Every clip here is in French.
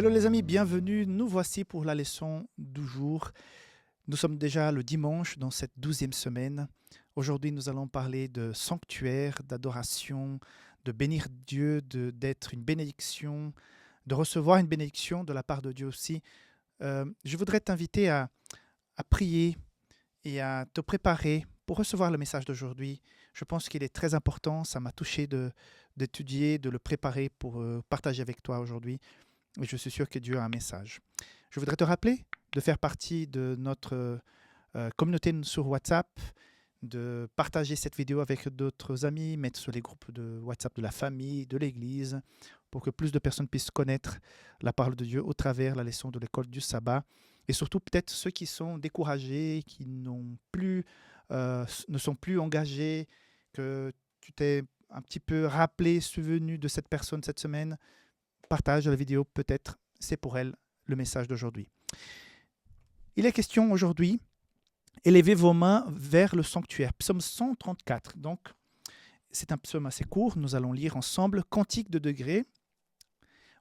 Hello les amis, bienvenue. Nous voici pour la leçon du jour. Nous sommes déjà le dimanche dans cette 12e semaine. Aujourd'hui, nous allons parler de sanctuaire, d'adoration, de bénir Dieu, d'être une bénédiction, de recevoir une bénédiction de la part de Dieu aussi. Je voudrais t'inviter à prier et à te préparer pour recevoir le message d'aujourd'hui. Je pense qu'il est très important. Ça m'a touché d'étudier, de le préparer pour partager avec toi aujourd'hui. Et je suis sûr que Dieu a un message. Je voudrais te rappeler de faire partie de notre communauté sur WhatsApp, de partager cette vidéo avec d'autres amis, mettre sur les groupes de WhatsApp de la famille, de l'Église, pour que plus de personnes puissent connaître la parole de Dieu au travers la leçon de l'école du sabbat. Et surtout peut-être ceux qui sont découragés, qui ne sont plus engagés, que tu t'es un petit peu rappelé, souvenu de cette personne cette semaine. Partage la vidéo, peut-être c'est pour elle le message d'aujourd'hui. Il est question aujourd'hui, élevez vos mains vers le sanctuaire. Psaume 134, donc c'est un psaume assez court, nous allons lire ensemble. Cantique de degrés.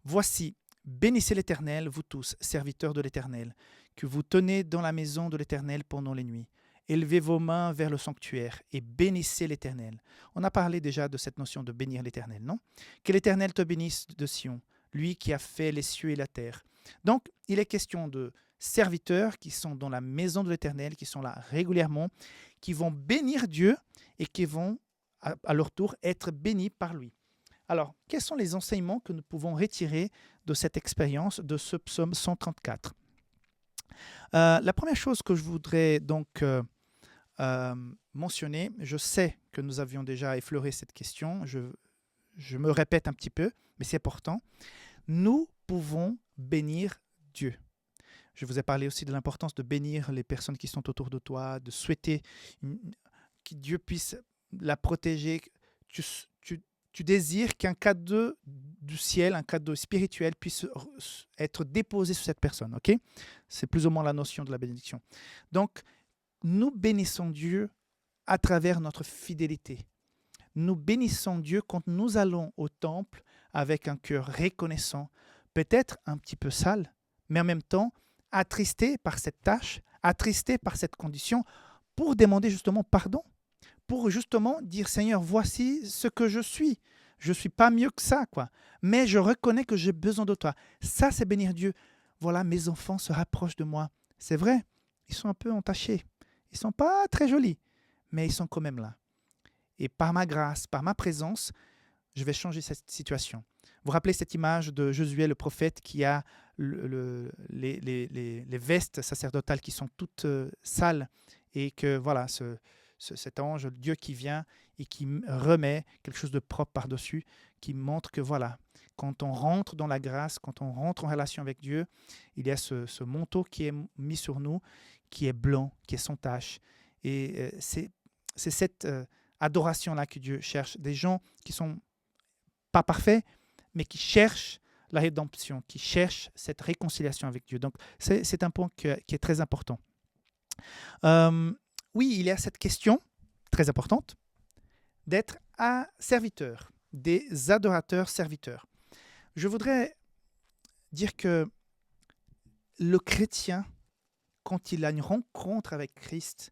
Voici, bénissez l'Éternel, vous tous, serviteurs de l'Éternel, que vous tenez dans la maison de l'Éternel pendant les nuits. Élevez vos mains vers le sanctuaire et bénissez l'Éternel. On a parlé déjà de cette notion de bénir l'Éternel, non? Que l'Éternel te bénisse de Sion, lui qui a fait les cieux et la terre. Donc, il est question de serviteurs qui sont dans la maison de l'Éternel, qui sont là régulièrement, qui vont bénir Dieu et qui vont, à leur tour, être bénis par lui. Alors, quels sont les enseignements que nous pouvons retirer de cette expérience de ce psaume 134? La première chose que je voudrais donc mentionner, je sais que nous avions déjà effleuré cette question, je me répète un petit peu, mais c'est important. Nous pouvons bénir Dieu. Je vous ai parlé aussi de l'importance de bénir les personnes qui sont autour de toi, de souhaiter que Dieu puisse la protéger. Tu désires qu'un cadeau du ciel, un cadeau spirituel puisse être déposé sur cette personne. Ok? C'est plus ou moins la notion de la bénédiction. Donc, nous bénissons Dieu à travers notre fidélité. Nous bénissons Dieu quand nous allons au temple avec un cœur reconnaissant, peut-être un petit peu sale, mais en même temps attristé par cette tâche, attristé par cette condition, pour demander justement pardon, pour justement dire Seigneur, voici ce que je suis. Je ne suis pas mieux que ça, quoi. Mais je reconnais que j'ai besoin de toi. Ça, c'est bénir Dieu. Voilà, mes enfants se rapprochent de moi. C'est vrai, ils sont un peu entachés. Ils ne sont pas très jolis, mais ils sont quand même là. Et par ma grâce, par ma présence, je vais changer cette situation. Vous vous rappelez cette image de Josué, le prophète, qui a les vestes sacerdotales qui sont toutes sales et que voilà, cet ange, Dieu qui vient et qui remet quelque chose de propre par-dessus, qui montre que voilà, quand on rentre dans la grâce, quand on rentre en relation avec Dieu, il y a ce manteau qui est mis sur nous, qui est blanc, qui est sans tache. Et c'est cette adoration-là que Dieu cherche. Des gens qui ne sont pas parfaits, mais qui cherchent la rédemption, qui cherchent cette réconciliation avec Dieu. Donc, c'est un point qui est très important. Oui, il y a cette question très importante d'être un serviteur, des adorateurs serviteurs. Je voudrais dire que le chrétien, quand il a une rencontre avec Christ,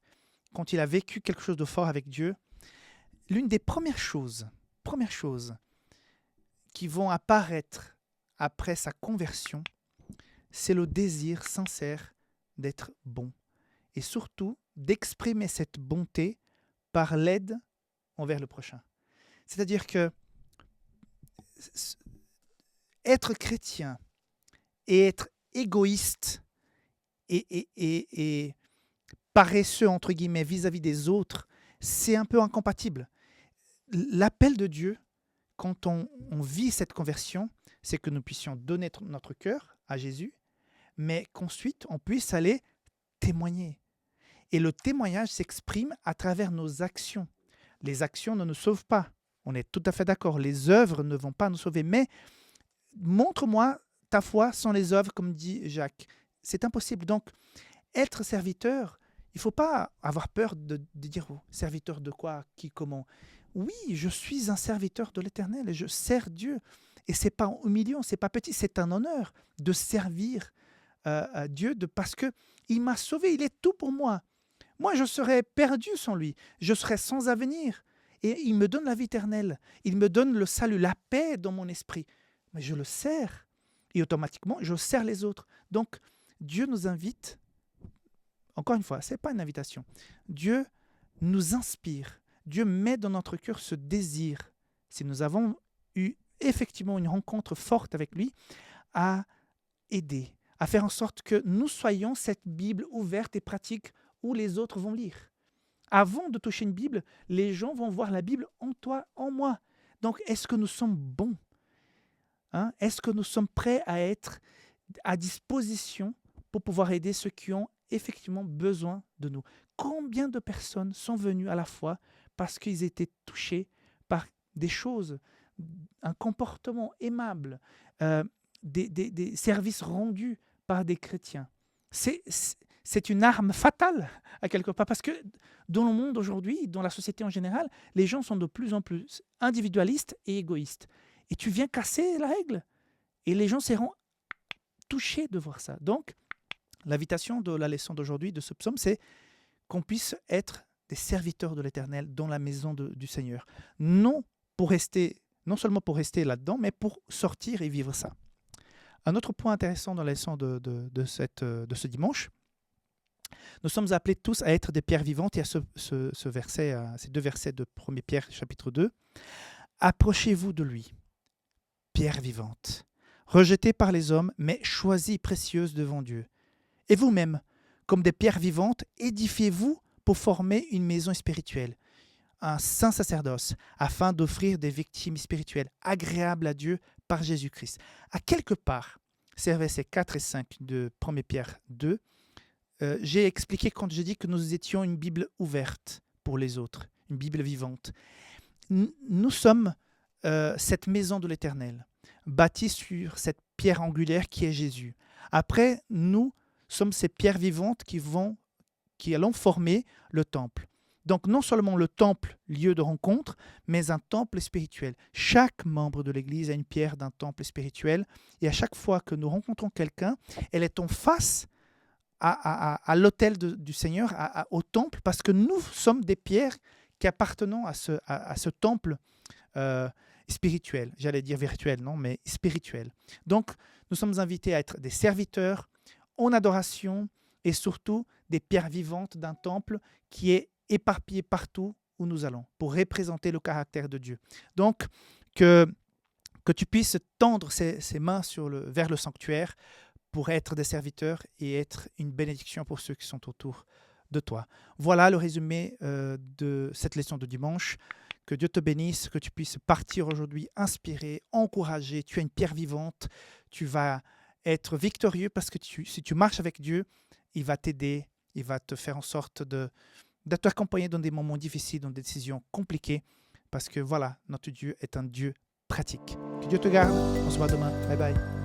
quand il a vécu quelque chose de fort avec Dieu, l'une des premières choses qui vont apparaître après sa conversion, c'est le désir sincère d'être bon et surtout d'exprimer cette bonté par l'aide envers le prochain. C'est-à-dire que être chrétien et être égoïste et paresseux, entre guillemets, vis-à-vis des autres, c'est un peu incompatible. L'appel de Dieu, quand on vit cette conversion, c'est que nous puissions donner notre cœur à Jésus, mais qu'ensuite on puisse aller témoigner. Et le témoignage s'exprime à travers nos actions. Les actions ne nous sauvent pas. On est tout à fait d'accord. Les œuvres ne vont pas nous sauver. Mais montre-moi ta foi sans les œuvres, comme dit Jacques. C'est impossible. Donc, être serviteur, Il ne faut pas avoir peur de dire oh, serviteur de quoi, qui, comment. Oui, je suis un serviteur de l'Éternel et je sers Dieu. Et ce n'est pas humiliant, ce n'est pas petit, c'est un honneur de servir Dieu parce qu'il m'a sauvé, il est tout pour moi. Moi, je serais perdu sans lui, je serais sans avenir. Et il me donne la vie éternelle, il me donne le salut, la paix dans mon esprit. Mais je le sers et automatiquement, je sers les autres. Donc, Dieu nous invite, encore une fois, ce n'est pas une invitation. Dieu nous inspire, Dieu met dans notre cœur ce désir, si nous avons eu effectivement une rencontre forte avec lui, à aider, à faire en sorte que nous soyons cette Bible ouverte et pratique où les autres vont lire. Avant de toucher une Bible, les gens vont voir la Bible en toi, en moi. Donc, est-ce que nous sommes bons? Est-ce que nous sommes prêts à être à disposition pour pouvoir aider ceux qui ont effectivement besoin de nous? Combien de personnes sont venues à la fois parce qu'ils étaient touchés par des choses, un comportement aimable, des services rendus par des chrétiens? C'est une arme fatale à quelque part parce que dans le monde aujourd'hui, dans la société en général, les gens sont de plus en plus individualistes et égoïstes. Et tu viens casser la règle. Et les gens seront touchés de voir ça. Donc, l'invitation de la leçon d'aujourd'hui, de ce psaume, c'est qu'on puisse être des serviteurs de l'Éternel dans la maison du Seigneur. Non seulement pour rester là-dedans, mais pour sortir et vivre ça. Un autre point intéressant dans la leçon de ce dimanche, nous sommes appelés tous à être des pierres vivantes. Il y a ce verset, ces deux versets de 1 Pierre chapitre 2. Approchez-vous de lui, pierre vivante, rejetée par les hommes, mais choisie précieuse devant Dieu. Et vous-même, comme des pierres vivantes, édifiez-vous pour former une maison spirituelle, un saint sacerdoce, afin d'offrir des victimes spirituelles agréables à Dieu par Jésus-Christ. À quelque part, ces versets 4 et 5 de 1 Pierre 2, j'ai expliqué quand j'ai dit que nous étions une Bible ouverte pour les autres, une Bible vivante. Nous sommes cette maison de l'Éternel, bâtie sur cette pierre angulaire qui est Jésus. Après, nous sommes ces pierres vivantes qui allons former le temple. Donc non seulement le temple, lieu de rencontre, mais un temple spirituel. Chaque membre de l'Église a une pierre d'un temple spirituel et à chaque fois que nous rencontrons quelqu'un, elle est en face à l'autel du Seigneur, au temple, parce que nous sommes des pierres qui appartenons à ce temple spirituel. J'allais dire virtuel, non, mais spirituel. Donc, nous sommes invités à être des serviteurs en adoration et surtout des pierres vivantes d'un temple qui est éparpillé partout où nous allons pour représenter le caractère de Dieu. Donc, que tu puisses tendre ses mains vers le sanctuaire pour être des serviteurs et être une bénédiction pour ceux qui sont autour de toi. Voilà le résumé de cette leçon de dimanche. Que Dieu te bénisse, que tu puisses partir aujourd'hui inspiré, encouragé. Tu es une pierre vivante, tu vas être victorieux parce que si tu marches avec Dieu, il va t'aider, il va te faire en sorte de t'accompagner dans des moments difficiles, dans des décisions compliquées, parce que voilà, notre Dieu est un Dieu pratique. Que Dieu te garde, on se voit demain. Bye bye.